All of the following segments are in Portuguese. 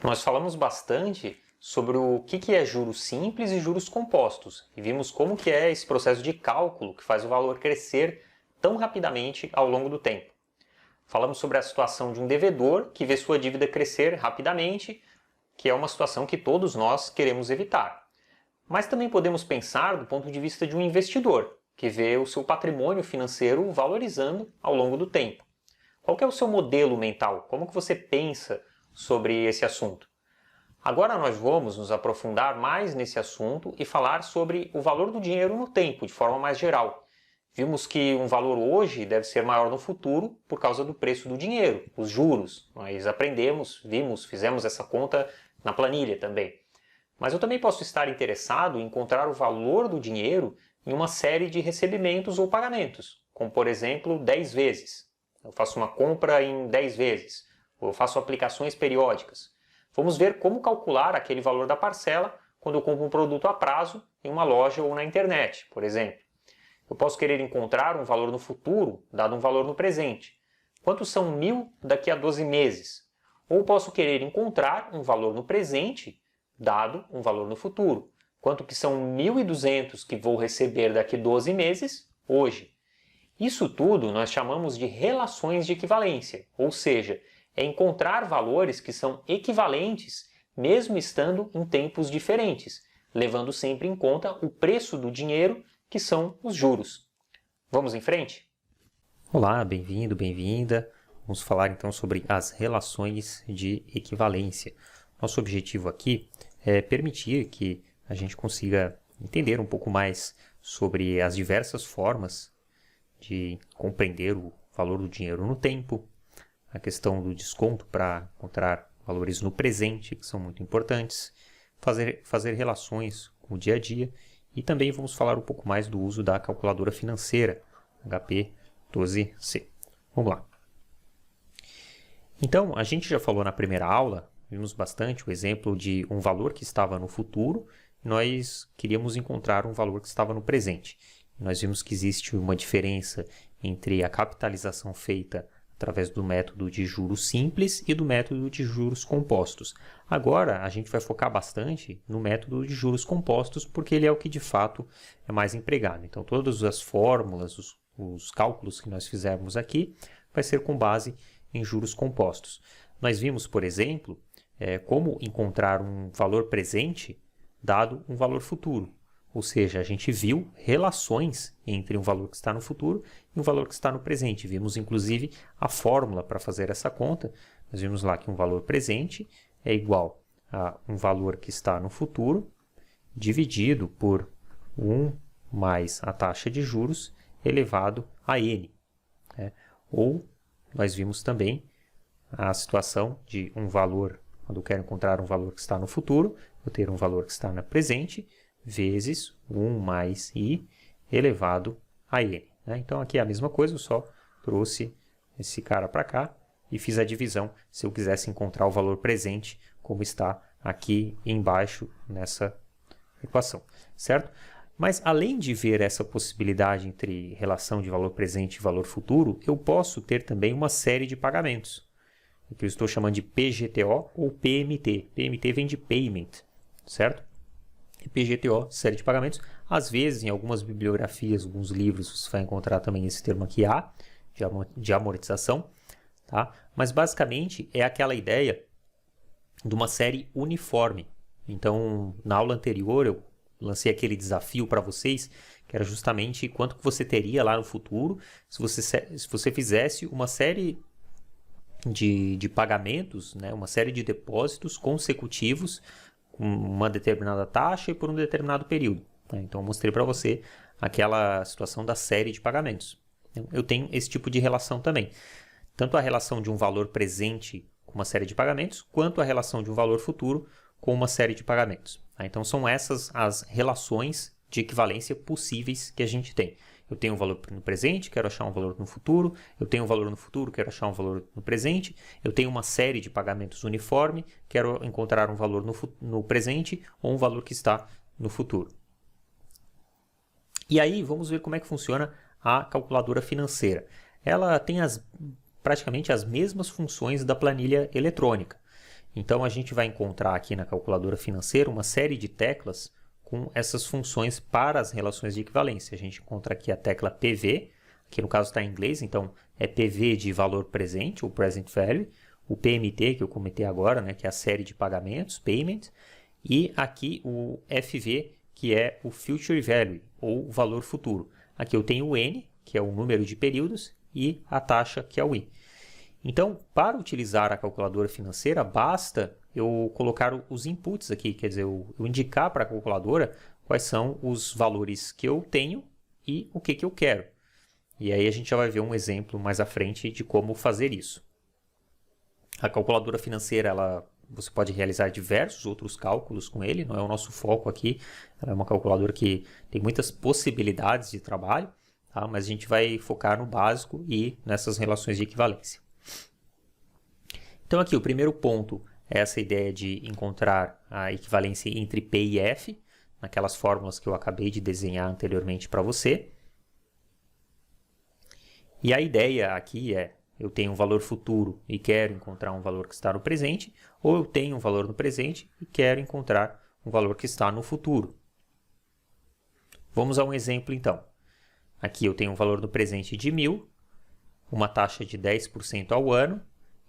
Nós falamos bastante sobre o que é juros simples e juros compostos e vimos como que é esse processo de cálculo que faz o valor crescer tão rapidamente ao longo do tempo. Falamos sobre a situação de um devedor que vê sua dívida crescer rapidamente, que é uma situação que todos nós queremos evitar. Mas também podemos pensar do ponto de vista de um investidor, que vê o seu patrimônio financeiro valorizando ao longo do tempo. Qual que é o seu modelo mental? Como que você pensa sobre esse assunto? Agora nós vamos nos aprofundar mais nesse assunto e falar sobre o valor do dinheiro no tempo, de forma mais geral. Vimos que um valor hoje deve ser maior no futuro por causa do preço do dinheiro, os juros. Nós aprendemos, vimos, fizemos essa conta na planilha também. Mas eu também posso estar interessado em encontrar o valor do dinheiro em uma série de recebimentos ou pagamentos, como por exemplo 10 vezes. Eu faço uma compra em 10 vezes, ou eu faço aplicações periódicas. Vamos ver como calcular aquele valor da parcela quando eu compro um produto a prazo em uma loja ou na internet, por exemplo. Eu posso querer encontrar um valor no futuro, dado um valor no presente. Quantos são 1.000 daqui a 12 meses? Ou posso querer encontrar um valor no presente, dado um valor no futuro. Quanto que são 1.200 que vou receber daqui a 12 meses, hoje. Isso tudo nós chamamos de relações de equivalência, ou seja, é encontrar valores que são equivalentes, mesmo estando em tempos diferentes, levando sempre em conta o preço do dinheiro, que são os juros. Vamos em frente? Olá, bem-vindo, bem-vinda. Vamos falar então sobre as relações de equivalência. Nosso objetivo aqui é permitir que a gente consiga entender um pouco mais sobre as diversas formas de compreender o valor do dinheiro no tempo, a questão do desconto para encontrar valores no presente, que são muito importantes, fazer relações com o dia a dia e também vamos falar um pouco mais do uso da calculadora financeira, HP 12C. Vamos lá. Então, a gente já falou na primeira aula, vimos bastante o exemplo de um valor que estava no futuro, e nós queríamos encontrar um valor que estava no presente. Nós vimos que existe uma diferença entre a capitalização feita através do método de juros simples e do método de juros compostos. Agora, a gente vai focar bastante no método de juros compostos, porque ele é o que de fato é mais empregado. Então, todas as fórmulas, os cálculos que nós fizermos aqui, vai ser com base em juros compostos. Nós vimos, por exemplo, como encontrar um valor presente dado um valor futuro. Ou seja, a gente viu relações entre um valor que está no futuro e um valor que está no presente. Vimos, inclusive, a fórmula para fazer essa conta. Nós vimos lá que um valor presente é igual a um valor que está no futuro dividido por 1 mais a taxa de juros elevado a n. Ou nós vimos também a situação de um valor, quando eu quero encontrar um valor que está no futuro, eu ter um valor que está no presente, vezes 1 mais i elevado a n. Então, aqui é a mesma coisa, eu só trouxe esse cara para cá e fiz a divisão se eu quisesse encontrar o valor presente, como está aqui embaixo nessa equação, certo? Mas, além de ver essa possibilidade entre relação de valor presente e valor futuro, eu posso ter também uma série de pagamentos, que eu estou chamando de PGTO ou PMT. PMT vem de Payment, certo? PGTO, série de pagamentos. Às vezes, em algumas bibliografias, alguns livros, você vai encontrar também esse termo aqui, A, de amortização. Tá? Mas, basicamente, é aquela ideia de uma série uniforme. Então, na aula anterior, eu lancei aquele desafio para vocês, que era justamente quanto que você teria lá no futuro se você fizesse uma série de pagamentos, né? Uma série de depósitos consecutivos, uma determinada taxa e por um determinado período. Então, eu mostrei para você aquela situação da série de pagamentos. Eu tenho esse tipo de relação também. Tanto a relação de um valor presente com uma série de pagamentos, quanto a relação de um valor futuro com uma série de pagamentos. Então, são essas as relações de equivalência possíveis que a gente tem. Eu tenho um valor no presente, quero achar um valor no futuro. Eu tenho um valor no futuro, quero achar um valor no presente. Eu tenho uma série de pagamentos uniforme, quero encontrar um valor no presente ou um valor que está no futuro. E aí, vamos ver como é que funciona a calculadora financeira. Ela tem praticamente as mesmas funções da planilha eletrônica. Então, a gente vai encontrar aqui na calculadora financeira uma série de teclas com essas funções para as relações de equivalência. A gente encontra aqui a tecla PV, que no caso está em inglês, então é PV de valor presente, ou Present Value, o PMT, que eu comentei agora, né, que é a série de pagamentos, Payment, e aqui o FV, que é o Future Value, ou valor futuro. Aqui eu tenho o N, que é o número de períodos, e a taxa, que é o I. Então, para utilizar a calculadora financeira, basta eu colocar os inputs aqui, quer dizer, eu indicar para a calculadora quais são os valores que eu tenho e o que eu quero. E aí a gente já vai ver um exemplo mais à frente de como fazer isso. A calculadora financeira, você pode realizar diversos outros cálculos com ele, não é o nosso foco aqui. Ela é uma calculadora que tem muitas possibilidades de trabalho, tá? Mas a gente vai focar no básico e nessas relações de equivalência. Então aqui o primeiro ponto é essa ideia de encontrar a equivalência entre P e F, naquelas fórmulas que eu acabei de desenhar anteriormente para você. E a ideia aqui é, eu tenho um valor futuro e quero encontrar um valor que está no presente, ou eu tenho um valor no presente e quero encontrar um valor que está no futuro. Vamos a um exemplo então. Aqui eu tenho um valor no presente de 1.000, uma taxa de 10% ao ano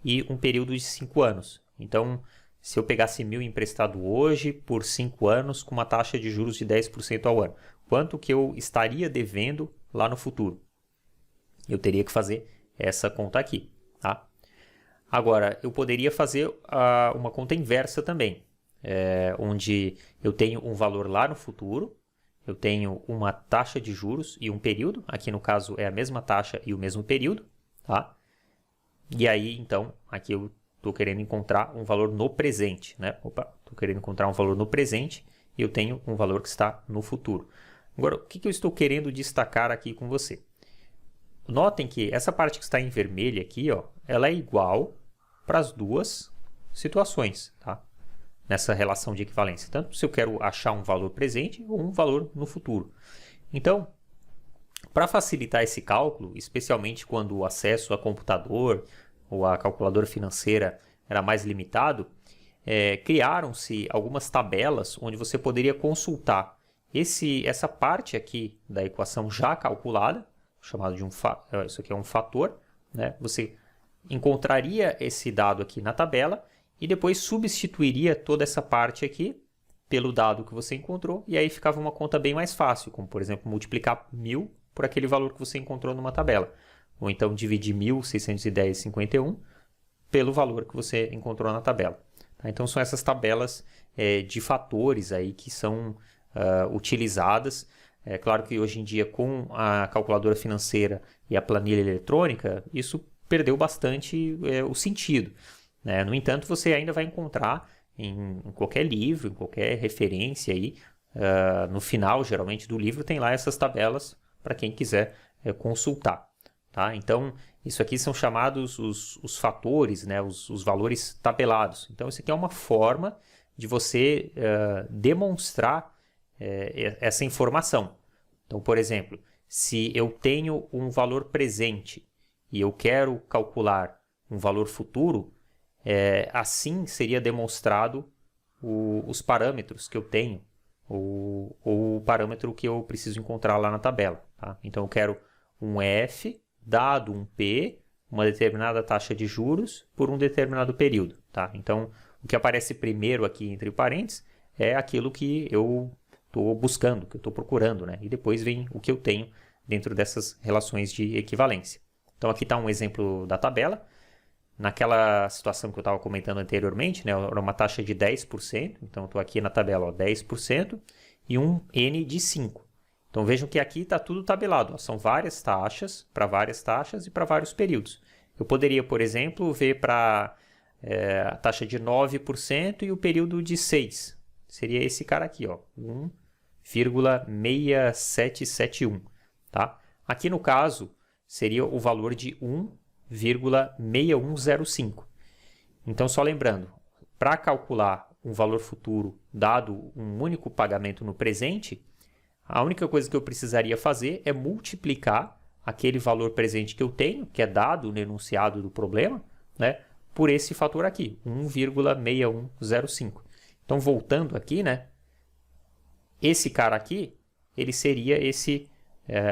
e um período de 5 anos. Então, se eu pegasse 1.000 emprestado hoje por 5 anos com uma taxa de juros de 10% ao ano, quanto que eu estaria devendo lá no futuro? Eu teria que fazer essa conta aqui, tá? Agora, eu poderia fazer uma conta inversa também, onde eu tenho um valor lá no futuro, eu tenho uma taxa de juros e um período, aqui no caso é a mesma taxa e o mesmo período, tá? E aí, então, aqui eu estou querendo encontrar um valor no presente, né? Estou querendo encontrar um valor no presente e eu tenho um valor que está no futuro. Agora, o que eu estou querendo destacar aqui com você? Notem que essa parte que está em vermelho aqui, ó, ela é igual para as duas situações, tá? Nessa relação de equivalência. Tanto se eu quero achar um valor presente ou um valor no futuro. Então, para facilitar esse cálculo, especialmente quando o acesso a computador ou a calculadora financeira era mais limitado, criaram-se algumas tabelas onde você poderia consultar essa parte aqui da equação já calculada, chamado de isso aqui é um fator, né? Você encontraria esse dado aqui na tabela e depois substituiria toda essa parte aqui pelo dado que você encontrou e aí ficava uma conta bem mais fácil, como por exemplo multiplicar 1.000 por aquele valor que você encontrou numa tabela, ou então dividir 1.610,51 pelo valor que você encontrou na tabela. Tá? Então são essas tabelas de fatores aí que são utilizadas. É claro que hoje em dia, com a calculadora financeira e a planilha eletrônica, isso perdeu bastante o sentido, né? No entanto, você ainda vai encontrar em qualquer livro, em qualquer referência aí, no final, geralmente, do livro, tem lá essas tabelas para quem quiser consultar. Tá? Então, isso aqui são chamados os fatores, né? Os valores tabelados. Então, isso aqui é uma forma de você demonstrar essa informação. Então, por exemplo, se eu tenho um valor presente e eu quero calcular um valor futuro, assim seria demonstrado os parâmetros que eu tenho, ou o parâmetro que eu preciso encontrar lá na tabela. Tá? Então, eu quero um F dado um P, uma determinada taxa de juros por um determinado período. Tá? Então, o que aparece primeiro aqui entre parênteses é aquilo que eu estou buscando, que eu estou procurando, né? E depois vem o que eu tenho dentro dessas relações de equivalência. Então aqui está um exemplo da tabela. Naquela situação que eu estava comentando anteriormente, né, era uma taxa de 10%, então estou aqui na tabela, ó, 10%, e um N de 5%. Então vejam que aqui está tudo tabelado, ó, são várias taxas, para várias taxas e para vários períodos. Eu poderia, por exemplo, ver para a taxa de 9% e o período de 6%. Seria esse cara aqui, ó, 1,6771, tá? Aqui no caso, seria o valor de 1,6105. Então, só lembrando, para calcular um valor futuro dado um único pagamento no presente, a única coisa que eu precisaria fazer é multiplicar aquele valor presente que eu tenho, que é dado no enunciado do problema, né, por esse fator aqui, 1,6105. Então, voltando aqui, né, esse cara aqui, ele seria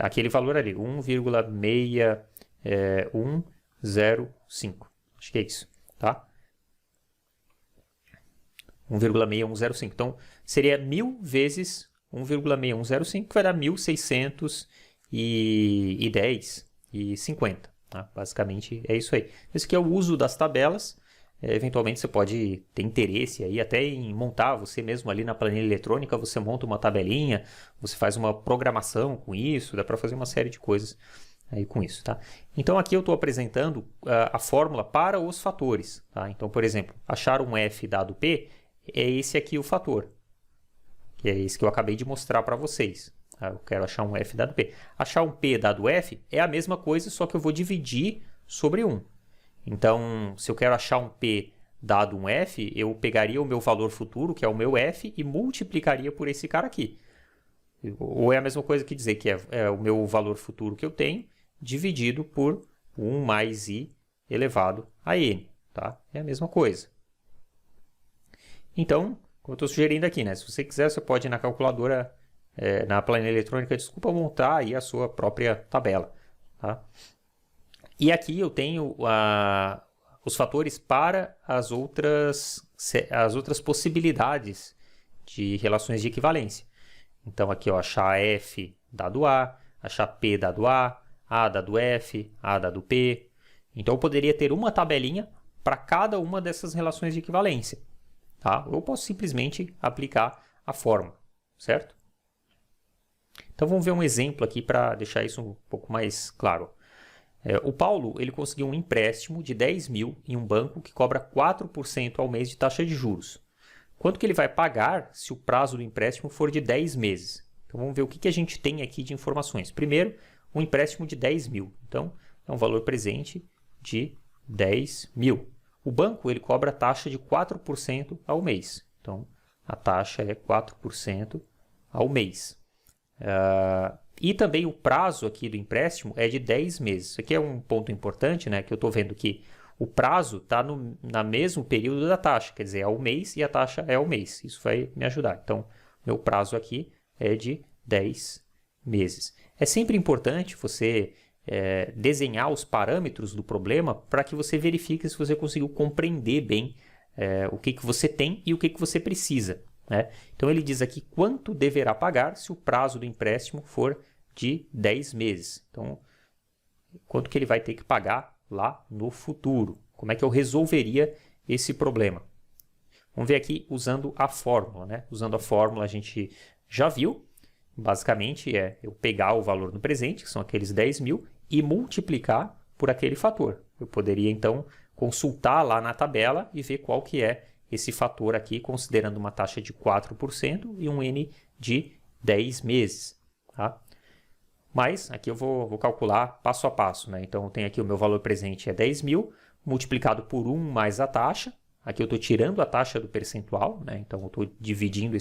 aquele valor ali, 1,6105. Acho que é isso, tá? 1,6105. Então, seria 1000 vezes 1,6105, que vai dar 1.610,50. Tá? Basicamente, é isso aí. Esse aqui é o uso das tabelas. Eventualmente, você pode ter interesse aí até em montar você mesmo ali na planilha eletrônica, você monta uma tabelinha, você faz uma programação com isso, dá para fazer uma série de coisas aí com isso, tá? Então, aqui eu estou apresentando a fórmula para os fatores, tá? Então, por exemplo, achar um f dado p, é esse aqui o fator, que é esse que eu acabei de mostrar para vocês. Tá? Eu quero achar um f dado p. Achar um p dado f é a mesma coisa, só que eu vou dividir sobre 1. Então, se eu quero achar um p dado um f, eu pegaria o meu valor futuro, que é o meu f, e multiplicaria por esse cara aqui. Ou é a mesma coisa que dizer que é o meu valor futuro que eu tenho, dividido por 1 mais i elevado a n. Tá? É a mesma coisa. Então, como eu estou sugerindo aqui, né? Se você quiser, você pode ir na calculadora, na planilha eletrônica, desculpa, montar aí a sua própria tabela. Tá? E aqui eu tenho os fatores para as outras possibilidades de relações de equivalência. Então, aqui, ó, achar f dado a, achar p dado a dado f, a dado p. Então, eu poderia ter uma tabelinha para cada uma dessas relações de equivalência. Tá? Ou eu posso simplesmente aplicar a fórmula, certo? Então, vamos ver um exemplo aqui para deixar isso um pouco mais claro. O Paulo ele conseguiu um empréstimo de 10 mil em um banco que cobra 4% ao mês de taxa de juros. Quanto que ele vai pagar se o prazo do empréstimo for de 10 meses? Então, vamos ver o que a gente tem aqui de informações. Primeiro, um empréstimo de 10 mil. Então, é um valor presente de 10 mil. O banco ele cobra taxa de 4% ao mês. Então, a taxa é 4% ao mês. E também o prazo aqui do empréstimo é de 10 meses. Isso aqui é um ponto importante, né? Que eu estou vendo que o prazo está no mesmo período da taxa. Quer dizer, é ao mês e a taxa é ao mês. Isso vai me ajudar. Então, meu prazo aqui é de 10 meses. É sempre importante você desenhar os parâmetros do problema para que você verifique se você conseguiu compreender bem o que você tem e o que você precisa. Né? Então, ele diz aqui quanto deverá pagar se o prazo do empréstimo for de 10 meses. Então, quanto que ele vai ter que pagar lá no futuro. Como é que eu resolveria esse problema? Vamos ver aqui usando a fórmula. Né? Usando a fórmula, a gente já viu. Basicamente, é eu pegar o valor no presente, que são aqueles 10 mil, e multiplicar por aquele fator. Eu poderia, então, consultar lá na tabela e ver qual que é esse fator aqui, considerando uma taxa de 4% e um N de 10 meses. Tá? Mas aqui eu vou calcular passo a passo. Né? Então, eu tenho aqui o meu valor presente é 10 mil, multiplicado por 1 mais a taxa. Aqui eu estou tirando a taxa do percentual, né? Então eu estou dividindo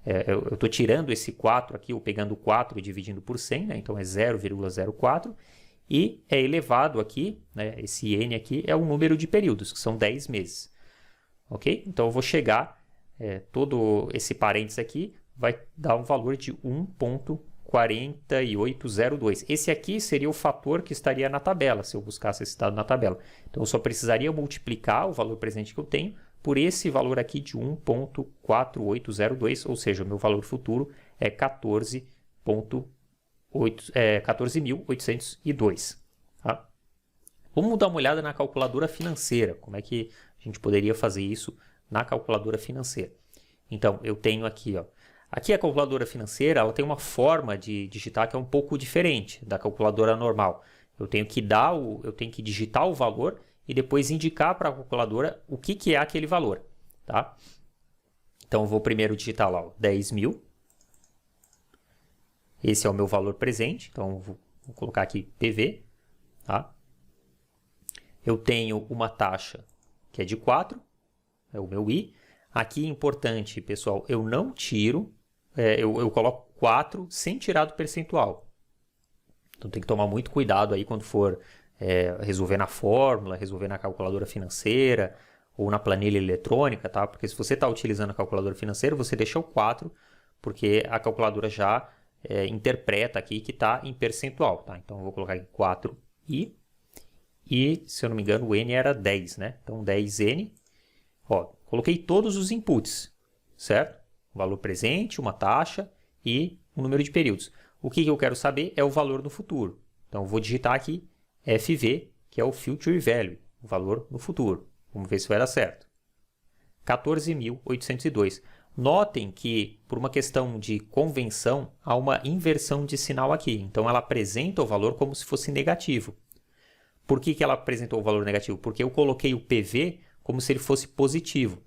eu estou tirando esse 4 aqui, ou pegando o 4 e dividindo por 100, né? Então é 0,04. E é elevado aqui, né? Esse N aqui é o número de períodos, que são 10 meses. Ok? Então eu vou chegar, todo esse parênteses aqui vai dar um valor de 1,4802. Esse aqui seria o fator que estaria na tabela, se eu buscasse esse dado na tabela. Então eu só precisaria multiplicar o valor presente que eu tenho por esse valor aqui de 1,4802, ou seja, o meu valor futuro é 14.802. Tá? Vamos dar uma olhada na calculadora financeira, como é que a gente poderia fazer isso na calculadora financeira. Então, eu tenho aqui, ó, aqui a calculadora financeira ela tem uma forma de digitar que é um pouco diferente da calculadora normal. Eu tenho que digitar o valor e depois indicar para a calculadora o que é aquele valor. Tá? Então, eu vou primeiro digitar lá 10 mil. Esse é o meu valor presente. Então, vou colocar aqui PV. Tá? Eu tenho uma taxa que é de 4. É o meu I. Aqui é importante, pessoal, eu não tiro, eu coloco 4 sem tirar do percentual. Então tem que tomar muito cuidado aí quando for resolver na fórmula, resolver na calculadora financeira ou na planilha eletrônica, tá? Porque se você está utilizando a calculadora financeira, você deixa o 4, porque a calculadora já interpreta aqui que está em percentual, tá? Então eu vou colocar aqui 4i e, se eu não me engano, o n era 10, né? Então 10n, ó, coloquei todos os inputs, certo? O valor presente, uma taxa e um número de períodos. O que eu quero saber é o valor no futuro. Então eu vou digitar aqui FV, que é o Future Value, o valor no futuro. Vamos ver se vai dar certo. 14.802. Notem que, por uma questão de convenção, há uma inversão de sinal aqui. Então, ela apresenta o valor como se fosse negativo. Por que ela apresentou o valor negativo? Porque eu coloquei o PV como se ele fosse positivo.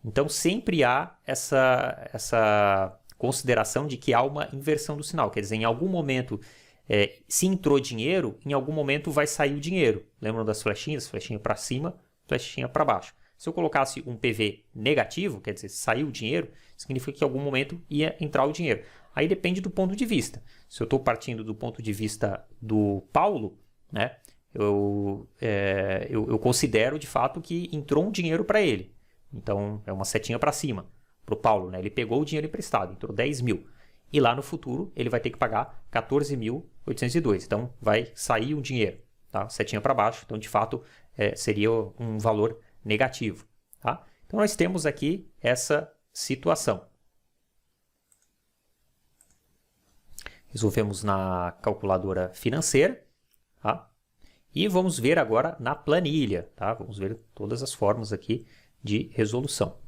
Então, sempre há essa consideração de que há uma inversão do sinal. Quer dizer, em algum momento, se entrou dinheiro, em algum momento vai sair o dinheiro. Lembram das flechinhas? Flechinha para cima, flechinha para baixo. Se eu colocasse um PV negativo, quer dizer, saiu o dinheiro, significa que em algum momento ia entrar o dinheiro. Aí depende do ponto de vista. Se eu estou partindo do ponto de vista do Paulo, né, eu considero de fato que entrou um dinheiro para ele. Então, é uma setinha para cima para o Paulo. Né? Ele pegou o dinheiro emprestado, entrou 10 mil. E lá no futuro, ele vai ter que pagar 14.802. Então, vai sair um dinheiro. Tá? Setinha para baixo. Então, de fato, seria um valor negativo. Tá? Então, nós temos aqui essa situação. Resolvemos na calculadora financeira. Tá? E vamos ver agora na planilha. Tá? Vamos ver todas as formas aqui de resolução.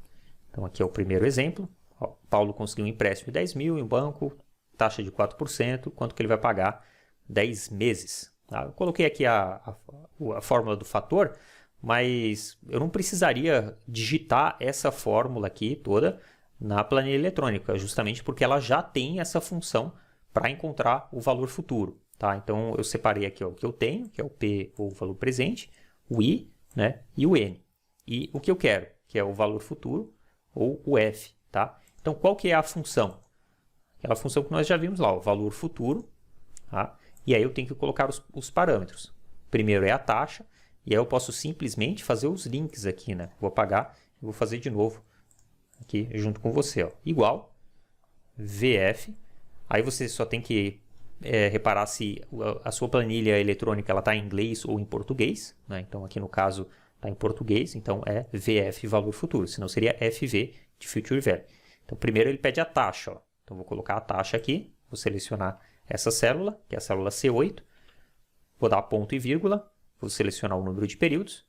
Então, aqui é o primeiro exemplo. Ó, Paulo conseguiu um empréstimo de 10 mil em um banco, taxa de 4%, quanto que ele vai pagar? 10 meses. Tá? Eu coloquei aqui a fórmula do fator, mas eu não precisaria digitar essa fórmula aqui toda na planilha eletrônica, justamente porque ela já tem essa função para encontrar o valor futuro. Tá? Então, eu separei aqui ó, o que eu tenho, que é o P, ou o valor presente, o I, né, e o N. E o que eu quero, que é o valor futuro, ou o F. Tá? Então, qual que é a função? Aquela função que nós já vimos lá, o valor futuro. Tá? E aí eu tenho que colocar os parâmetros. Primeiro é a taxa, e aí eu posso simplesmente fazer os links aqui. Né? Vou apagar e vou fazer de novo aqui junto com você. Ó. Igual VF. Aí você só tem que reparar se a sua planilha eletrônica está em inglês ou em português. Né? Então, aqui no caso está em português, então é VF valor futuro, senão seria FV de Future Value. Então, primeiro ele pede a taxa. Ó. Então, vou colocar a taxa aqui, vou selecionar essa célula, que é a célula C8, vou dar ponto e vírgula, vou selecionar o número de períodos,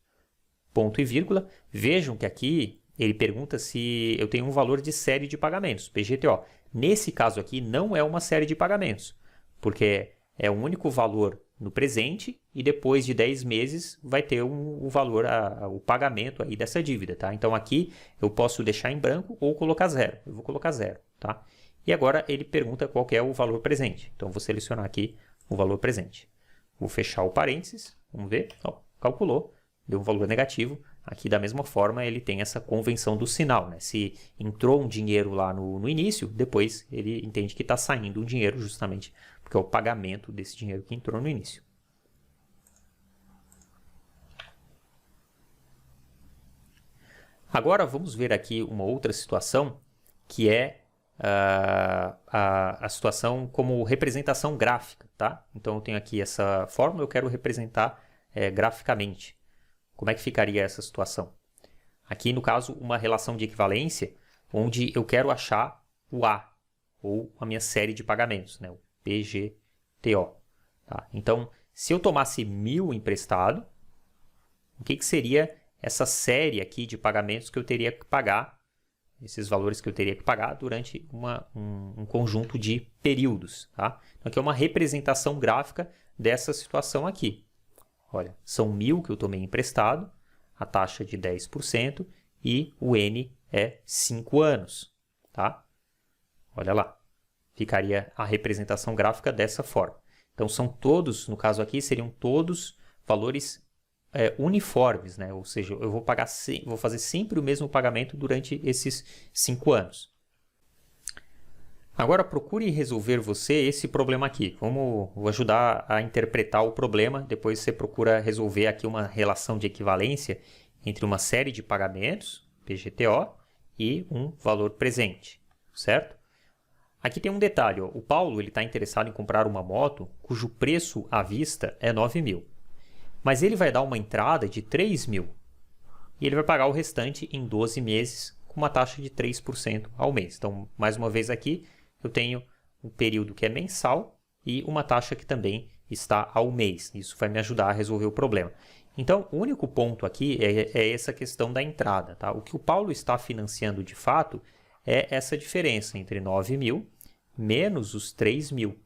ponto e vírgula. Vejam que aqui ele pergunta se eu tenho um valor de série de pagamentos, PGTO. Nesse caso aqui não é uma série de pagamentos, porque é um único valor no presente e depois de 10 meses vai ter o valor, o pagamento aí dessa dívida. Tá? Então aqui eu posso deixar em branco ou colocar zero. Eu vou colocar zero. Tá? E agora ele pergunta qual que é o valor presente. Então eu vou selecionar aqui o valor presente. Vou fechar o parênteses. Vamos ver. Ó, calculou. Deu um valor negativo. Aqui da mesma forma ele tem essa convenção do sinal. Né? Se entrou um dinheiro lá no início, depois ele entende que está saindo um dinheiro justamente porque é o pagamento desse dinheiro que entrou no início. Agora vamos ver aqui uma outra situação, que é a situação como representação gráfica. Tá? Então eu tenho aqui essa fórmula, eu quero representar graficamente. Como é que ficaria essa situação? Aqui, no caso, uma relação de equivalência, onde eu quero achar o A, ou a minha série de pagamentos, né? O PGTO. Tá? Então, se eu tomasse 1.000 emprestado, o que seria essa série aqui de pagamentos que eu teria que pagar, esses valores que eu teria que pagar durante um conjunto de períodos. Tá? Então, aqui é uma representação gráfica dessa situação aqui. Olha, são 1.000 que eu tomei emprestado, a taxa de 10% e o N é 5 anos. Tá? Olha lá. Ficaria a representação gráfica dessa forma. Então, são todos, no caso aqui, seriam todos valores uniformes, né? Ou seja, eu vou fazer sempre o mesmo pagamento durante esses 5 anos. Agora procure resolver você esse problema aqui. Vou ajudar a interpretar o problema, depois você procura resolver aqui uma relação de equivalência entre uma série de pagamentos, PGTO, e um valor presente, certo? Aqui tem um detalhe, ó. O Paulo está interessado em comprar uma moto cujo preço à vista é 9.000, mas ele vai dar uma entrada de 3.000 e ele vai pagar o restante em 12 meses com uma taxa de 3% ao mês. Então, mais uma vez aqui, eu tenho um período que é mensal e uma taxa que também está ao mês. Isso vai me ajudar a resolver o problema. Então, o único ponto aqui é essa questão da entrada. Tá? O que o Paulo está financiando de fato é essa diferença entre 9.000 menos os 3.000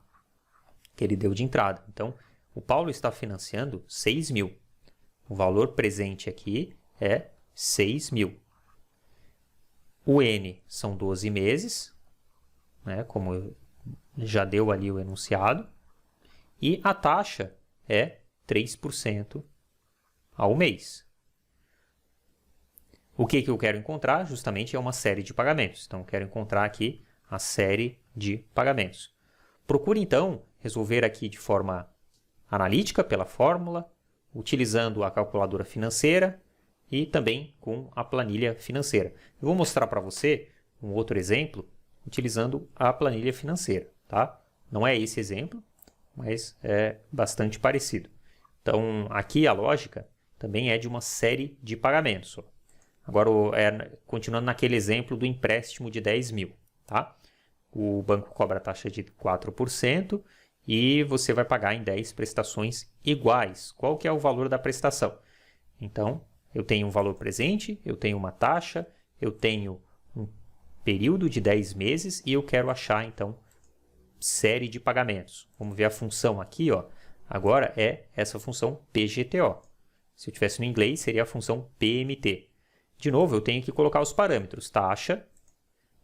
que ele deu de entrada. Então, o Paulo está financiando 6.000. O valor presente aqui é 6.000. O N são 12 meses, né, como já deu ali o enunciado, e a taxa é 3% ao mês. O que eu quero encontrar? Justamente é uma série de pagamentos. Então, eu quero encontrar aqui a série de pagamentos. Procure, então, resolver aqui de forma analítica, pela fórmula, utilizando a calculadora financeira e também com a planilha financeira. Eu vou mostrar para você um outro exemplo utilizando a planilha financeira, tá? Não é esse exemplo, mas é bastante parecido. Então, aqui a lógica também é de uma série de pagamentos. Agora, continuando naquele exemplo do empréstimo de 10.000, tá? O banco cobra a taxa de 4% e você vai pagar em 10 prestações iguais. Qual que é o valor da prestação? Então, eu tenho um valor presente, eu tenho uma taxa, eu tenho um período de 10 meses e eu quero achar, então, série de pagamentos. Vamos ver a função aqui, ó. Agora é essa função PGTO. Se eu tivesse no inglês, seria a função PMT. De novo, eu tenho que colocar os parâmetros taxa,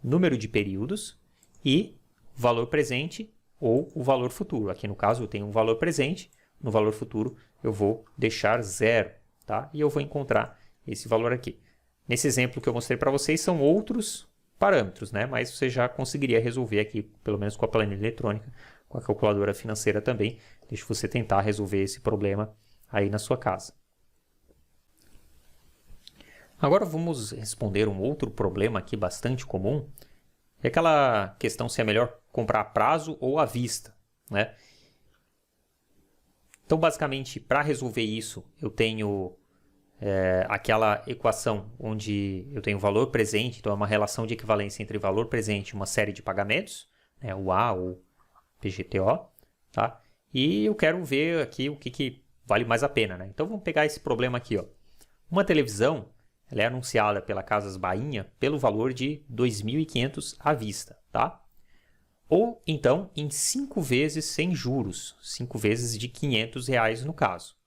número de períodos e valor presente ou o valor futuro. Aqui no caso eu tenho um valor presente, no valor futuro eu vou deixar 0, tá? E eu vou encontrar esse valor aqui. Nesse exemplo que eu mostrei para vocês são outros parâmetros, né? Mas você já conseguiria resolver aqui, pelo menos com a planilha eletrônica, com a calculadora financeira também. Deixa você tentar resolver esse problema aí na sua casa. Agora vamos responder um outro problema aqui bastante comum. É aquela questão se é melhor comprar a prazo ou à vista, né? Então, basicamente, para resolver isso, eu tenho aquela equação onde eu tenho valor presente, então é uma relação de equivalência entre valor presente e uma série de pagamentos, né, o A ou PGTO, tá? E eu quero ver aqui o que vale mais a pena, né? Então, vamos pegar esse problema aqui, ó. Uma televisão, ela é anunciada pela Casas Bahia pelo valor de 2.500 à vista, tá? Ou, então, em 5 vezes sem juros, 5 vezes de R$500 no caso.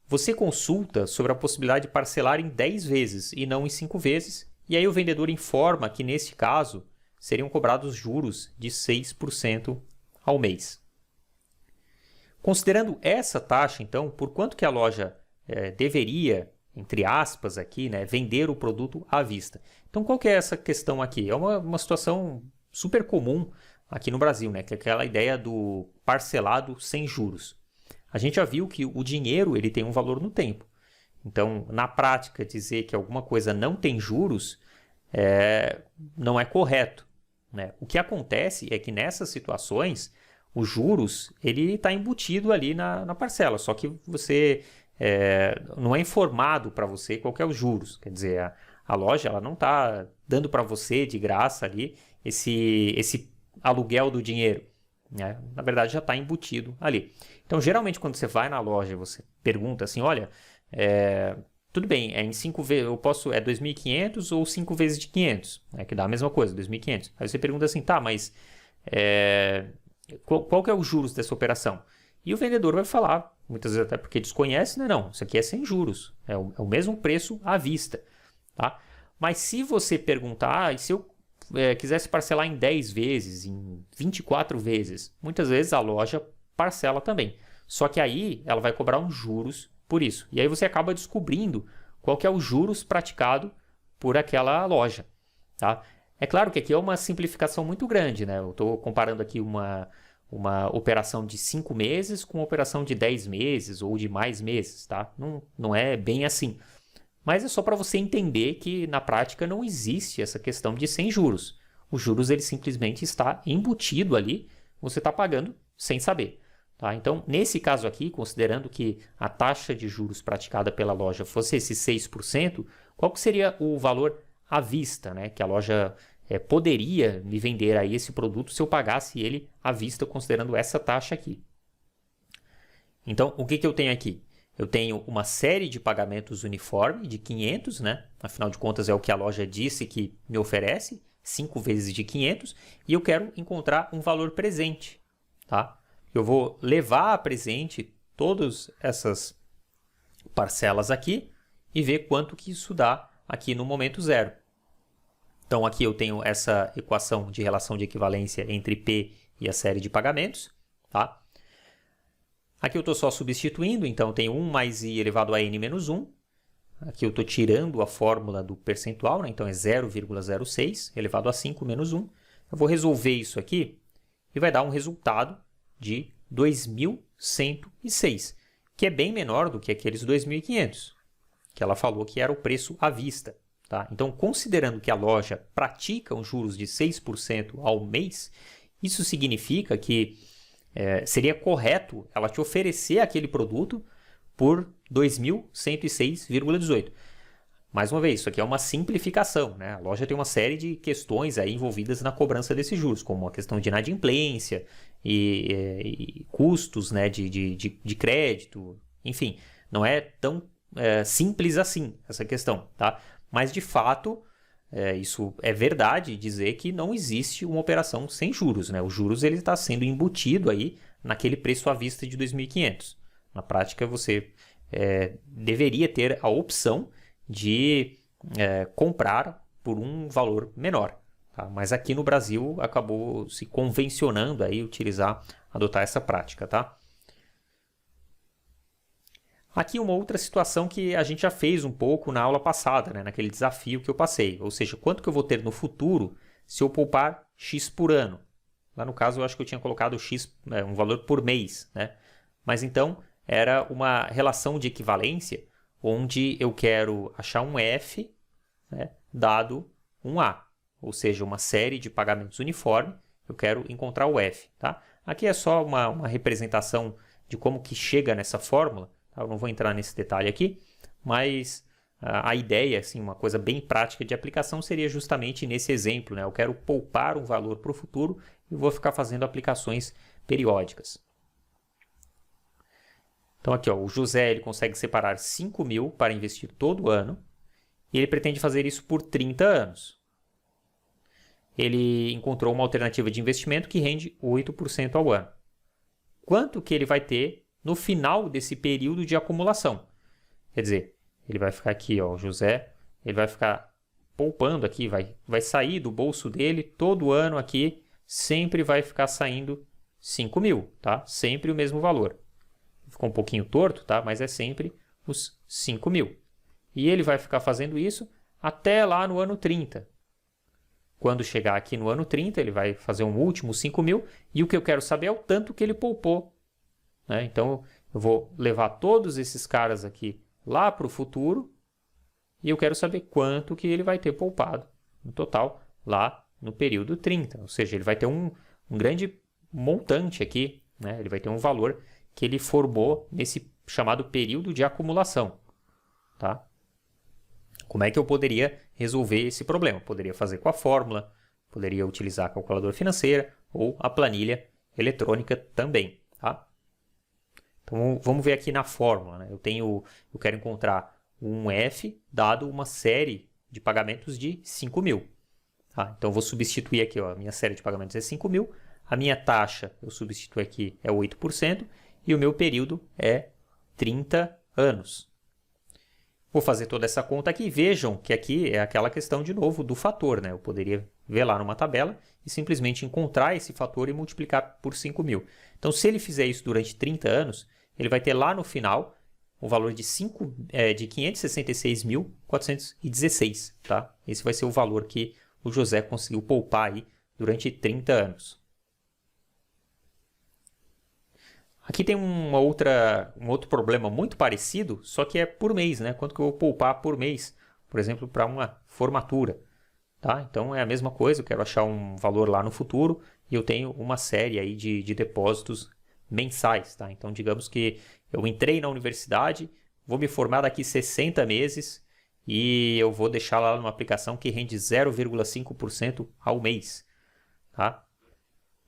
Você consulta sobre a possibilidade de parcelar em 10 vezes e não em 5 vezes, e aí o vendedor informa que, nesse caso, seriam cobrados juros de 6% ao mês. Considerando essa taxa, então, por quanto que a loja deveria, entre aspas aqui, né, vender o produto à vista? Então, qual que é essa questão aqui? É uma situação super comum aqui no Brasil, né, que é aquela ideia do parcelado sem juros. A gente já viu que o dinheiro ele tem um valor no tempo. Então, na prática, dizer que alguma coisa não tem juros não é correto, né? O que acontece é que nessas situações, os juros ele está embutido ali na parcela, só que você não é informado para você qual que é os juros. Quer dizer, a loja ela não está dando para você de graça ali esse aluguel do dinheiro, né? Na verdade, já está embutido ali. Então, geralmente, quando você vai na loja e você pergunta assim, olha, tudo bem, em 5 vezes, eu posso, 2.500 ou 5 vezes de 500, né, que dá a mesma coisa, 2.500. Aí você pergunta assim, tá, mas qual que é os juros dessa operação? E o vendedor vai falar, muitas vezes até porque desconhece, né? Não, isso aqui é sem juros, é o mesmo preço à vista, tá? Mas se você perguntar, e se eu quisesse parcelar em 10 vezes, em 24 vezes, muitas vezes a loja parcela também. Só que aí ela vai cobrar uns juros por isso. E aí você acaba descobrindo qual que é os juros praticado por aquela loja, tá? É claro que aqui é uma simplificação muito grande, né? Eu estou comparando aqui uma operação de 5 meses com uma operação de 10 meses ou de mais meses, tá? Não é bem assim. Mas é só para você entender que na prática não existe essa questão de sem juros. Os juros ele simplesmente está embutido ali, você está pagando sem saber. Tá? Então, nesse caso aqui, considerando que a taxa de juros praticada pela loja fosse esse 6%, qual que seria o valor à vista, né, que a loja poderia me vender aí esse produto se eu pagasse ele à vista, considerando essa taxa aqui? Então, o que eu tenho aqui? Eu tenho uma série de pagamentos uniforme de 500, né? Afinal de contas é o que a loja disse que me oferece, 5 vezes de 500, e eu quero encontrar um valor presente, tá? Eu vou levar a presente todas essas parcelas aqui e ver quanto que isso dá aqui no momento zero. Então aqui eu tenho essa equação de relação de equivalência entre P e a série de pagamentos, tá? Aqui eu estou só substituindo, então tenho 1 mais i elevado a n menos 1. Aqui eu estou tirando a fórmula do percentual, né? Então é 0,06 elevado a 5 menos 1. Eu vou resolver isso aqui e vai dar um resultado de 2.106, que é bem menor do que aqueles 2.500, que ela falou que era o preço à vista. Tá? Então, considerando que a loja pratica uns juros de 6% ao mês, isso significa que seria correto ela te oferecer aquele produto por 2.106,18. Mais uma vez, isso aqui é uma simplificação, né? A loja tem uma série de questões aí envolvidas na cobrança desses juros, como a questão de inadimplência e custos, né, de crédito, enfim, não é tão simples assim essa questão, tá? Mas de fato, isso é verdade dizer que não existe uma operação sem juros, né? Os juros ele está sendo embutido aí naquele preço à vista de 2.500. Na prática, você deveria ter a opção de comprar por um valor menor. Tá? Mas aqui no Brasil acabou se convencionando aí adotar essa prática. Tá? Aqui uma outra situação que a gente já fez um pouco na aula passada, né? Naquele desafio que eu passei. Ou seja, quanto que eu vou ter no futuro se eu poupar X por ano. Lá no caso eu acho que eu tinha colocado X, um valor por mês. Né? Mas então era uma relação de equivalência onde eu quero achar um F, né, dado um A, ou seja, uma série de pagamentos uniforme, eu quero encontrar o F. Tá? Aqui é só uma representação de como que chega nessa fórmula, tá? Eu não vou entrar nesse detalhe aqui, mas a ideia, assim, uma coisa bem prática de aplicação seria justamente nesse exemplo, né? Eu quero poupar um valor para o futuro e vou ficar fazendo aplicações periódicas. Então aqui, ó, o José ele consegue separar 5.000 para investir todo ano e ele pretende fazer isso por 30 anos. Ele encontrou uma alternativa de investimento que rende 8% ao ano. Quanto que ele vai ter no final desse período de acumulação? Quer dizer, ele vai ficar aqui, ó, o José, ele vai ficar poupando aqui, vai sair do bolso dele todo ano aqui, sempre vai ficar saindo 5.000, tá? Sempre o mesmo valor. Ficou um pouquinho torto, tá? Mas é sempre os 5.000. E ele vai ficar fazendo isso até lá no ano 30. Quando chegar aqui no ano 30, ele vai fazer um último 5.000 e o que eu quero saber é o tanto que ele poupou. Né? Então, eu vou levar todos esses caras aqui lá para o futuro e eu quero saber quanto que ele vai ter poupado no total lá no período 30. Ou seja, ele vai ter um grande montante aqui, né? Ele vai ter um valor que ele formou nesse chamado período de acumulação. Tá? Como é que eu poderia resolver esse problema? Poderia fazer com a fórmula, poderia utilizar a calculadora financeira ou a planilha eletrônica também. Tá? Então vamos ver aqui na fórmula. Né? Eu quero encontrar um F dado uma série de pagamentos de 5.000. Tá? Então eu vou substituir aqui, ó, a minha série de pagamentos é 5.000, a minha taxa eu substituo aqui é 8%, e o meu período é 30 anos. Vou fazer toda essa conta aqui. Vejam que aqui é aquela questão de novo do fator. Né? Eu poderia ver lá numa tabela e simplesmente encontrar esse fator e multiplicar por 5.000. Então, se ele fizer isso durante 30 anos, ele vai ter lá no final o valor de 566.416. Tá? Esse vai ser o valor que o José conseguiu poupar aí durante 30 anos. Aqui tem um outro problema muito parecido, só que é por mês, né? Quanto que eu vou poupar por mês, por exemplo, para uma formatura. Tá? Então é a mesma coisa, eu quero achar um valor lá no futuro e eu tenho uma série aí de depósitos mensais. Tá? Então digamos que eu entrei na universidade, vou me formar daqui 60 meses e eu vou deixar lá numa aplicação que rende 0,5% ao mês. Tá?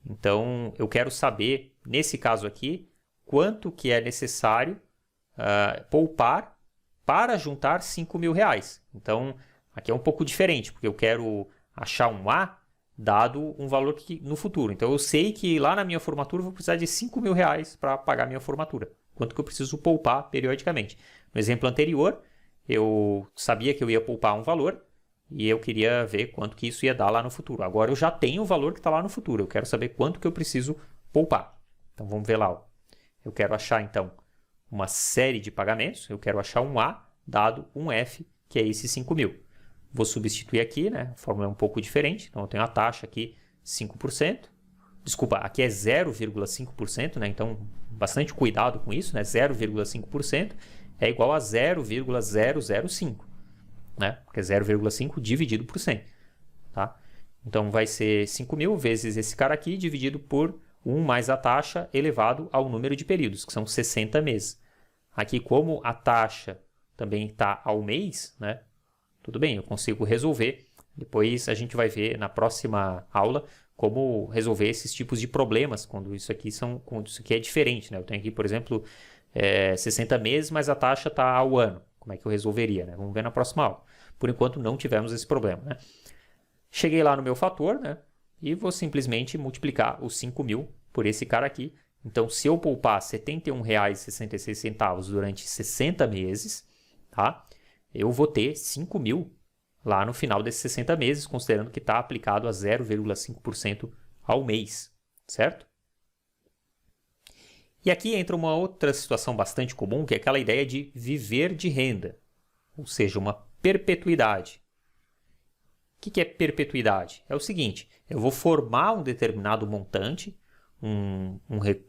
Então eu quero saber, nesse caso aqui, quanto que é necessário poupar para juntar 5 mil reais. Então aqui é um pouco diferente, porque eu quero achar um A dado um valor no futuro. Então eu sei que lá na minha formatura eu vou precisar de 5 mil reais para pagar minha formatura. Quanto que eu preciso poupar periodicamente. No exemplo anterior, eu sabia que eu ia poupar um valor e eu queria ver quanto que isso ia dar lá no futuro. Agora eu já tenho o valor que está lá no futuro. Eu quero saber quanto que eu preciso poupar. Então vamos ver lá. Ó. Eu quero achar então uma série de pagamentos. Eu quero achar um A dado um F, que é esse 5 mil. Vou substituir aqui, né? A fórmula é um pouco diferente. Então, eu tenho a taxa aqui 5%. Desculpa, aqui é 0,5%, né? Então, bastante cuidado com isso, né? 0,5% é igual a 0,005, né? Porque 0,5 dividido por 100, tá? Então, vai ser 5 mil vezes esse cara aqui dividido por 1 mais a taxa elevado ao número de períodos, que são 60 meses. Aqui, como a taxa também está ao mês, né? Tudo bem, eu consigo resolver. Depois a gente vai ver na próxima aula como resolver esses tipos de problemas quando isso aqui é diferente, né? Eu tenho aqui, por exemplo, 60 meses, mas a taxa está ao ano. Como é que eu resolveria, né? Vamos ver na próxima aula. Por enquanto não tivemos esse problema, né? Cheguei lá no meu fator, né? E vou simplesmente multiplicar os 5 mil por esse cara aqui. Então, se eu poupar R$ 71,66 durante 60 meses, tá? Eu vou ter 5 mil lá no final desses 60 meses, considerando que está aplicado a 0,5% ao mês, certo? E aqui entra uma outra situação bastante comum, que é aquela ideia de viver de renda, ou seja, uma perpetuidade. O que é perpetuidade? É o seguinte, eu vou formar um determinado montante, um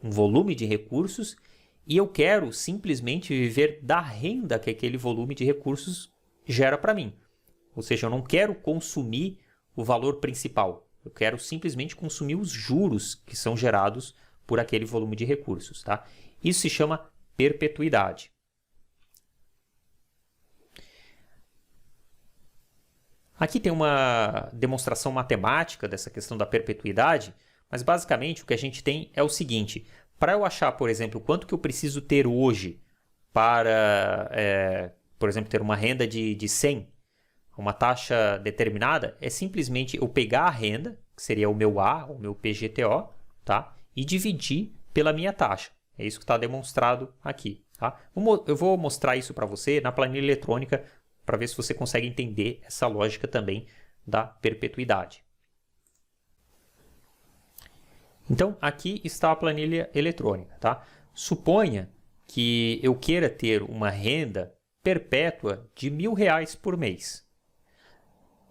volume de recursos, e eu quero simplesmente viver da renda que aquele volume de recursos gera para mim. Ou seja, eu não quero consumir o valor principal. Eu quero simplesmente consumir os juros que são gerados por aquele volume de recursos. Tá? Isso se chama perpetuidade. Aqui tem uma demonstração matemática dessa questão da perpetuidade, mas basicamente o que a gente tem é o seguinte. Para eu achar, por exemplo, quanto que eu preciso ter hoje para, por exemplo, ter uma renda de 100, uma taxa determinada, é simplesmente eu pegar a renda, que seria o meu A, o meu PGTO, tá? E dividir pela minha taxa. É isso que está demonstrado aqui. Tá? Eu vou mostrar isso para você na planilha eletrônica para ver se você consegue entender essa lógica também da perpetuidade. Então, aqui está a planilha eletrônica. Tá? Suponha que eu queira ter uma renda perpétua de R$1.000 por mês.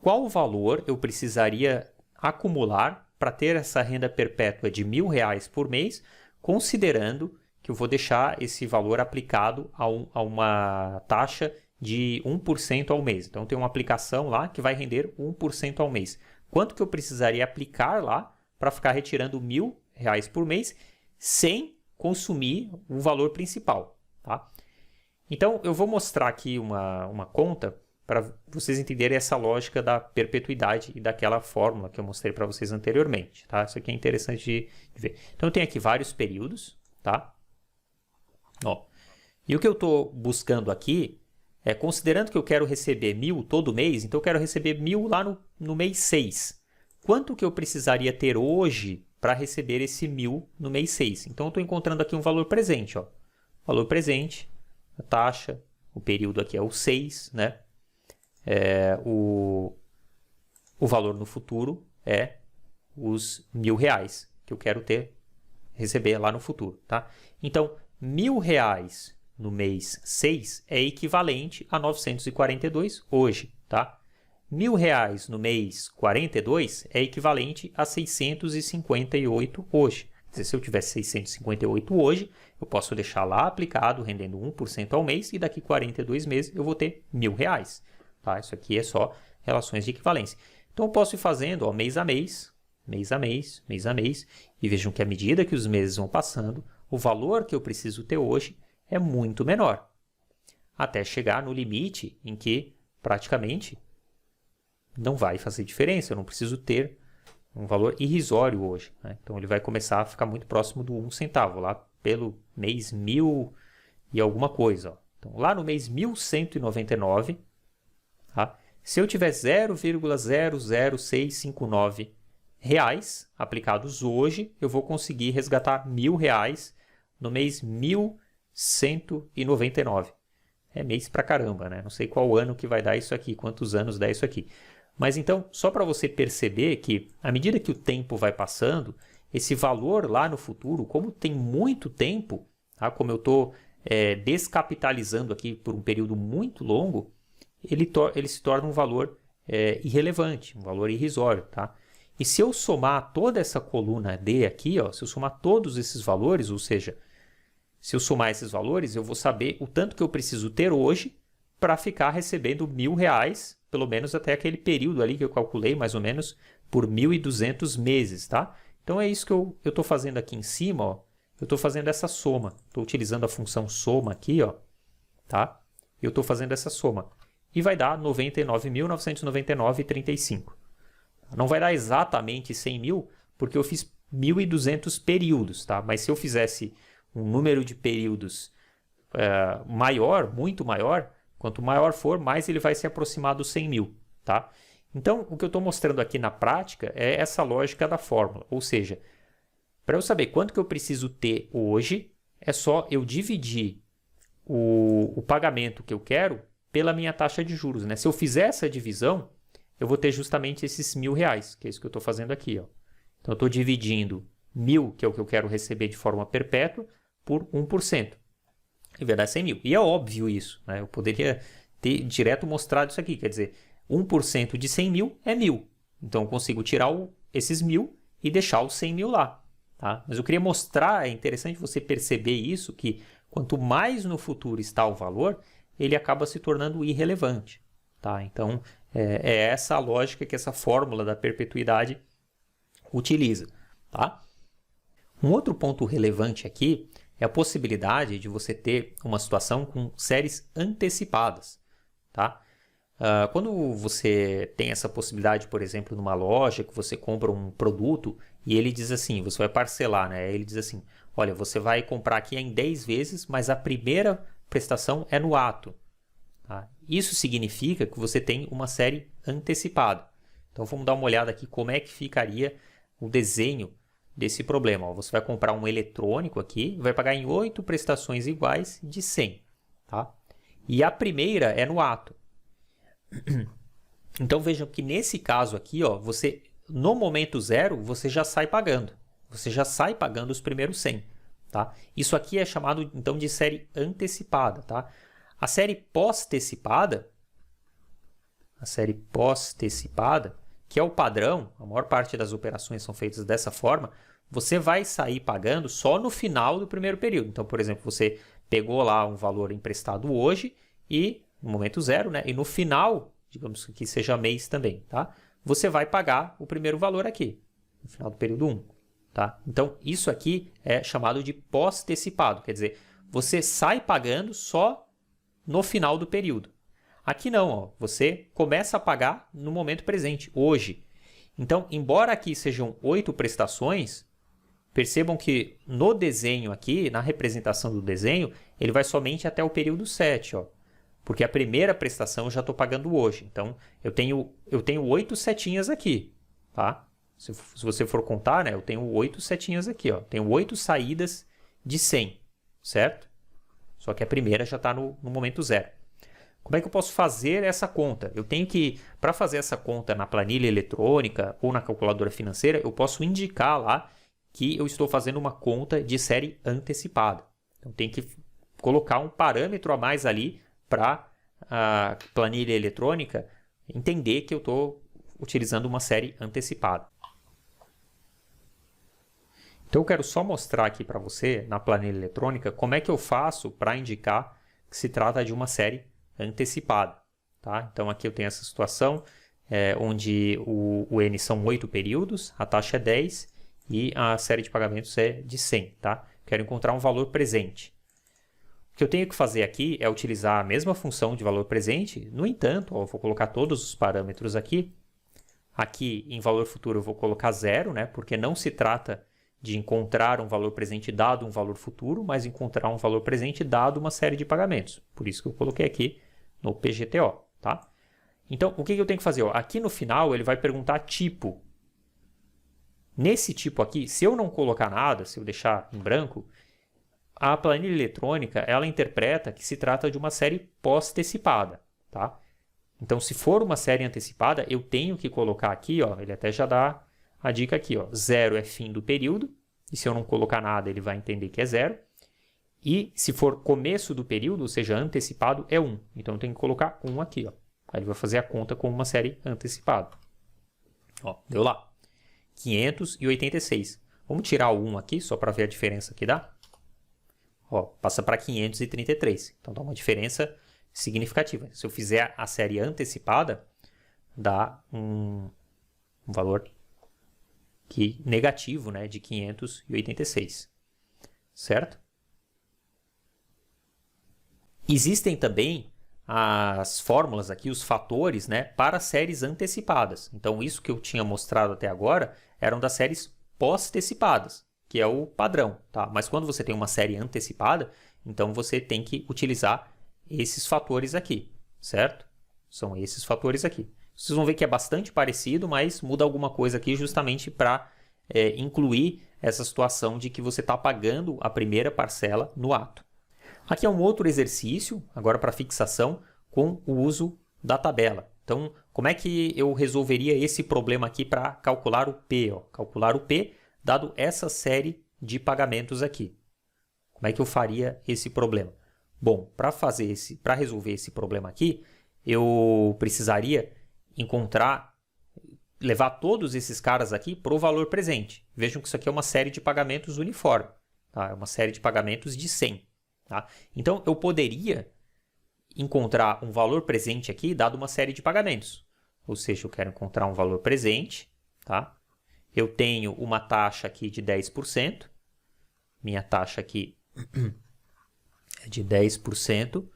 Qual valor eu precisaria acumular para ter essa renda perpétua de R$1.000 por mês, considerando que eu vou deixar esse valor aplicado a uma taxa de 1% ao mês. Então, tem uma aplicação lá que vai render 1% ao mês. Quanto que eu precisaria aplicar lá para ficar retirando R$1.000 por mês sem consumir o valor principal? Tá? Então, eu vou mostrar aqui uma conta para vocês entenderem essa lógica da perpetuidade e daquela fórmula que eu mostrei para vocês anteriormente. Tá? Isso aqui é interessante de ver. Então, eu tenho aqui vários períodos. Tá? Ó, e o que eu estou buscando aqui é, considerando que eu quero receber 1.000 todo mês, então eu quero receber 1.000 lá no mês 6. Quanto que eu precisaria ter hoje para receber esse 1.000 no mês 6? Então, eu estou encontrando aqui um valor presente. Ó. Valor presente, a taxa, o período aqui é o 6, né? O valor no futuro é os R$1.000 que eu quero receber lá no futuro. Tá? Então, R$1.000 no mês 6 é equivalente a 942 hoje. Tá? R$ 1.000 no mês 42 é equivalente a 658 hoje. Quer dizer, se eu tivesse 658 hoje, eu posso deixar lá aplicado, rendendo 1% ao mês, e daqui 42 meses eu vou ter R$ 1.000. Tá? Isso aqui é só relações de equivalência. Então, eu posso ir fazendo mês a mês, mês a mês, mês a mês, e vejam que à medida que os meses vão passando, o valor que eu preciso ter hoje é muito menor, até chegar no limite em que praticamente não vai fazer diferença, eu não preciso ter um valor irrisório hoje, né? Então ele vai começar a ficar muito próximo do 1 centavo, lá pelo mês 1000 e alguma coisa. Ó. Então lá no mês 1199, tá? Se eu tiver 0,00659 reais aplicados hoje, eu vou conseguir resgatar R$ 1.000 no mês 1199. É mês pra caramba, né? Não sei qual ano que vai dar isso aqui, quantos anos dá isso aqui. Mas então, só para você perceber que, à medida que o tempo vai passando, esse valor lá no futuro, como tem muito tempo, tá? Como eu estou descapitalizando aqui por um período muito longo, ele se torna um valor irrelevante, um valor irrisório, tá? E se eu somar toda essa coluna D aqui, ó, se eu somar todos esses valores, ou seja, se eu somar esses valores, eu vou saber o tanto que eu preciso ter hoje para ficar recebendo R$ 1.000, pelo menos até aquele período ali que eu calculei, mais ou menos, por 1.200 meses, tá? Então é isso que eu estou fazendo aqui em cima, ó. Eu estou fazendo essa soma. Estou utilizando a função soma aqui, ó, tá? Eu estou fazendo essa soma. E vai dar 99.999,35. Não vai dar exatamente 100 mil, porque eu fiz 1.200 períodos, tá? Mas se eu fizesse um número de períodos maior, muito maior, quanto maior for, mais ele vai se aproximar dos 100 mil, tá? Então, o que eu estou mostrando aqui na prática é essa lógica da fórmula. Ou seja, para eu saber quanto que eu preciso ter hoje, é só eu dividir o pagamento que eu quero pela minha taxa de juros, né? Se eu fizer essa divisão, eu vou ter justamente esses R$ 1.000, que é isso que eu estou fazendo aqui, ó. Então, eu estou dividindo 1.000, que é o que eu quero receber de forma perpétua, por 1%. E vai dar 100 mil. E é óbvio isso, né? Eu poderia ter direto mostrado isso aqui, quer dizer, 1% de 100 mil é 1.000. Então, eu consigo tirar esses 1.000 e deixar os 100 mil lá, tá? Mas eu queria mostrar, é interessante você perceber isso, que quanto mais no futuro está o valor, ele acaba se tornando irrelevante, tá? Então, é essa a lógica que essa fórmula da perpetuidade utiliza, tá? Um outro ponto relevante aqui é a possibilidade de você ter uma situação com séries antecipadas, tá? Quando você tem essa possibilidade, por exemplo, numa loja, que você compra um produto e ele diz assim, você vai parcelar, né? Ele diz assim, olha, você vai comprar aqui em 10 vezes, mas a primeira prestação é no ato. Tá? Isso significa que você tem uma série antecipada. Então, vamos dar uma olhada aqui como é que ficaria o desenho desse problema. Ó, você vai comprar um eletrônico aqui, vai pagar em 8 prestações iguais de 100. Tá? E a primeira é no ato. Então, vejam que nesse caso aqui, ó, você, no momento zero, você já sai pagando. Você já sai pagando os primeiros 100. Tá? Isso aqui é chamado, então, de série antecipada. Tá? A série pós-antecipada, que é o padrão, a maior parte das operações são feitas dessa forma, você vai sair pagando só no final do primeiro período. Então, por exemplo, você pegou lá um valor emprestado hoje e no momento zero, né? E no final, digamos que seja mês também, tá? Você vai pagar o primeiro valor aqui, no final do período 1, tá? Então, isso aqui é chamado de pós-antecipado, quer dizer, você sai pagando só no final do período. Aqui não, ó, você começa a pagar no momento presente, hoje. Então, embora aqui sejam 8 prestações, percebam que no desenho aqui, na representação do desenho, ele vai somente até o período 7, ó. Porque a primeira prestação eu já estou pagando hoje. Então, eu tenho 8 setinhas aqui, tá? Se você for contar, né, eu tenho 8 setinhas aqui, ó. Tenho 8 saídas de 100, certo? Só que a primeira já está no momento zero. Como é que eu posso fazer essa conta? Eu tenho que, para fazer essa conta na planilha eletrônica ou na calculadora financeira, eu posso indicar lá que eu estou fazendo uma conta de série antecipada. Então, tem que colocar um parâmetro a mais ali para a planilha eletrônica entender que eu estou utilizando uma série antecipada. Então eu quero só mostrar aqui para você, na planilha eletrônica, como é que eu faço para indicar que se trata de uma série antecipada. Tá? Então aqui eu tenho essa situação onde o N são 8 períodos, a taxa é 10 e a série de pagamentos é de 100. Tá? Quero encontrar um valor presente. O que eu tenho que fazer aqui é utilizar a mesma função de valor presente. No entanto, eu vou colocar todos os parâmetros aqui. Aqui em valor futuro eu vou colocar 0, né? Porque não se trata de encontrar um valor presente dado um valor futuro, mas encontrar um valor presente dado uma série de pagamentos. Por isso que eu coloquei aqui no PGTO. Tá? Então, o que eu tenho que fazer? Aqui no final ele vai perguntar tipo. Nesse tipo aqui, se eu não colocar nada, se eu deixar em branco, a planilha eletrônica ela interpreta que se trata de uma série pós-antecipada. Tá? Então, se for uma série antecipada, eu tenho que colocar aqui, ó, ele até já dá a dica aqui, ó, 0 é fim do período, e se eu não colocar nada, ele vai entender que é 0. E se for começo do período, ou seja, antecipado, é 1. Então, eu tenho que colocar 1 aqui, ó. Aí ele vai fazer a conta como uma série antecipada. Ó, deu lá. 586. Vamos tirar o 1 aqui, só para ver a diferença que dá. Ó, passa para 533. Então, dá uma diferença significativa. Se eu fizer a série antecipada, dá um valor negativo, né, de 586, certo? Existem também as fórmulas aqui, os fatores, né, para séries antecipadas. Então, isso que eu tinha mostrado até agora eram das séries pós-antecipadas, que é o padrão, tá? Mas quando você tem uma série antecipada, então você tem que utilizar esses fatores aqui, certo? São esses fatores aqui. Vocês vão ver que é bastante parecido, mas muda alguma coisa aqui justamente para incluir essa situação de que você está pagando a primeira parcela no ato. Aqui é um outro exercício, agora para fixação, com o uso da tabela. Então, como é que eu resolveria esse problema aqui para calcular o P? Ó? Calcular o P dado essa série de pagamentos aqui. Como é que eu faria esse problema? Bom, para resolver esse problema aqui, eu precisaria levar todos esses caras aqui para o valor presente. Vejam que isso aqui é uma série de pagamentos uniforme. Tá? É uma série de pagamentos de 100. Tá? Então, eu poderia encontrar um valor presente aqui dado uma série de pagamentos. Ou seja, eu quero encontrar um valor presente. Tá? Eu tenho uma taxa aqui de 10%. Minha taxa aqui é de 10%.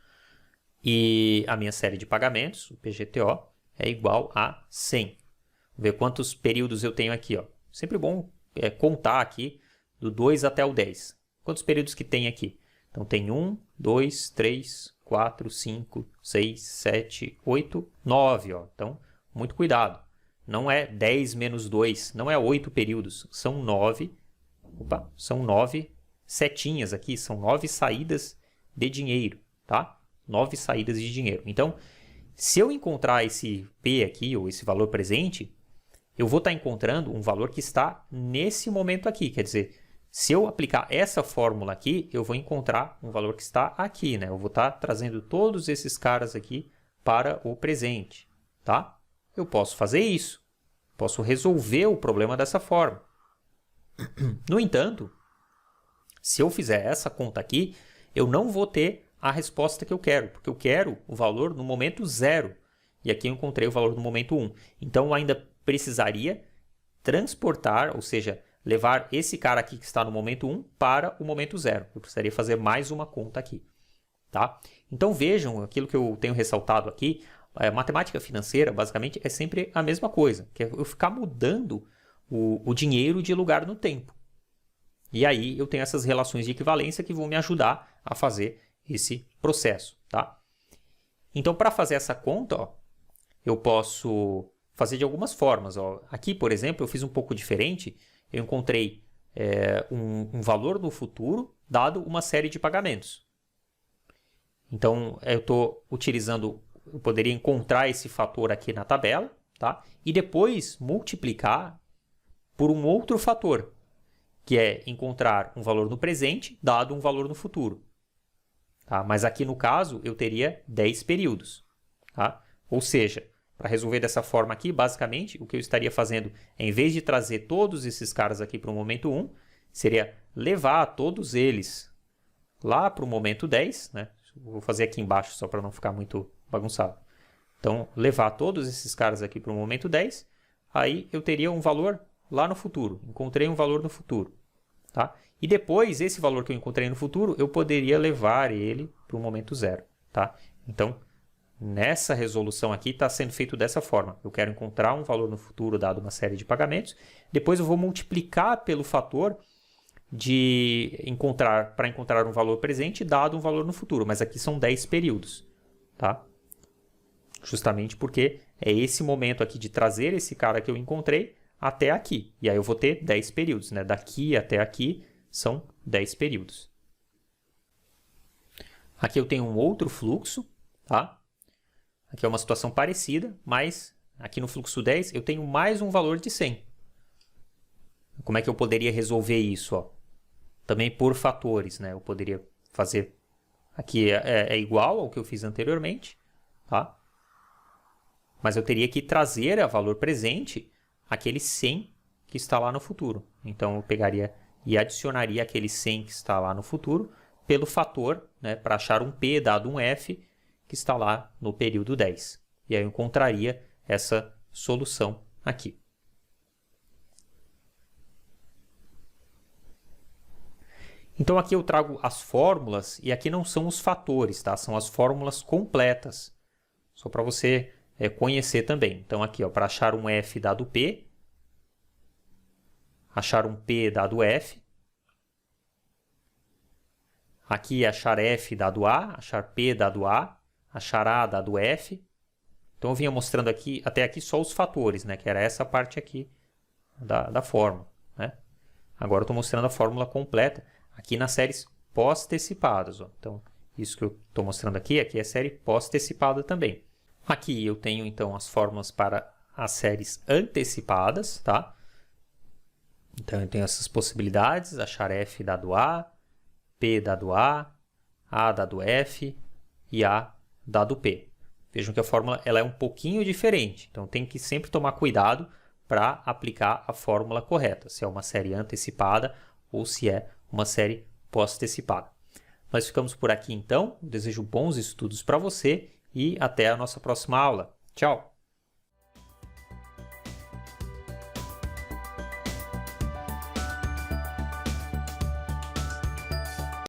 E a minha série de pagamentos, o PGTO, é igual a 100. Vamos ver quantos períodos eu tenho aqui. Ó. Sempre bom contar aqui do 2 até o 10. Quantos períodos que tem aqui? Então, tem 1, 2, 3, 4, 5, 6, 7, 8, 9. Ó. Então, muito cuidado. Não é 10 menos 2, não é 8 períodos. São 9. Opa, são 9 setinhas aqui, são 9 saídas de dinheiro. Tá? 9 saídas de dinheiro. Então, se eu encontrar esse P aqui, ou esse valor presente, eu vou estar encontrando um valor que está nesse momento aqui. Quer dizer, se eu aplicar essa fórmula aqui, eu vou encontrar um valor que está aqui. Né? Eu vou estar trazendo todos esses caras aqui para o presente. Tá? Eu posso fazer isso. Posso resolver o problema dessa forma. No entanto, se eu fizer essa conta aqui, eu não vou ter a resposta que eu quero, porque eu quero o valor no momento 0. E aqui eu encontrei o valor no momento 1. Então, eu ainda precisaria transportar, ou seja, levar esse cara aqui que está no momento 1 para o momento 0. Eu precisaria fazer mais uma conta aqui. Tá? Então, vejam aquilo que eu tenho ressaltado aqui. A matemática financeira, basicamente, é sempre a mesma coisa, que é eu ficar mudando o dinheiro de lugar no tempo. E aí eu tenho essas relações de equivalência que vão me ajudar a fazer esse processo. Tá? Então, para fazer essa conta, ó, eu posso fazer de algumas formas. Ó. Aqui, por exemplo, eu fiz um pouco diferente. Eu encontrei um valor no futuro dado uma série de pagamentos. Então, eu poderia encontrar esse fator aqui na tabela, tá? E depois multiplicar por um outro fator, que é encontrar um valor no presente dado um valor no futuro. Tá? Mas aqui no caso eu teria 10 períodos. Tá? Ou seja, para resolver dessa forma aqui, basicamente, o que eu estaria fazendo, em vez de trazer todos esses caras aqui para o momento 1, seria levar todos eles lá para o momento 10, né? Vou fazer aqui embaixo só para não ficar muito bagunçado. Então, levar todos esses caras aqui para o momento 10, aí eu teria um valor lá no futuro. Encontrei um valor no futuro. Tá? E depois, esse valor que eu encontrei no futuro, eu poderia levar ele para o momento 0. Tá? Então, nessa resolução aqui está sendo feito dessa forma. Eu quero encontrar um valor no futuro dado uma série de pagamentos. Depois eu vou multiplicar pelo fator para encontrar um valor presente dado um valor no futuro. Mas aqui são 10 períodos. Tá? Justamente porque é esse momento aqui de trazer esse cara que eu encontrei até aqui. E aí eu vou ter 10 períodos. Né? Daqui até aqui são 10 períodos. Aqui eu tenho um outro fluxo. Tá? Aqui é uma situação parecida, mas aqui no fluxo 10 eu tenho mais um valor de 100. Como é que eu poderia resolver isso? Ó? Também por fatores. Né? Eu poderia fazer... Aqui é igual ao que eu fiz anteriormente. Tá? Mas eu teria que trazer a valor presente aquele 100 que está lá no futuro. Então, eu pegaria e adicionaria aquele 100 que está lá no futuro pelo fator, né, para achar um P dado um F que está lá no período 10. E aí eu encontraria essa solução aqui. Então, aqui eu trago as fórmulas, e aqui não são os fatores, tá? São as fórmulas completas. Só para você conhecer também. Então, aqui, para achar um F dado P, achar um P dado F, aqui achar F dado A, achar P dado A, achar A dado F. Então, eu vinha mostrando aqui, até aqui só os fatores, né? Que era essa parte aqui da fórmula. Né? Agora, eu estou mostrando a fórmula completa aqui nas séries pós-antecipadas. Então, isso que eu estou mostrando aqui é série pós-antecipada também. Aqui eu tenho, então, as fórmulas para as séries antecipadas, tá? Então, eu tenho essas possibilidades, achar F dado A, P dado A dado F e A dado P. Vejam que a fórmula ela é um pouquinho diferente, então tem que sempre tomar cuidado para aplicar a fórmula correta, se é uma série antecipada ou se é uma série pós-antecipada. Nós ficamos por aqui, então. Eu desejo bons estudos para você e até a nossa próxima aula. Tchau!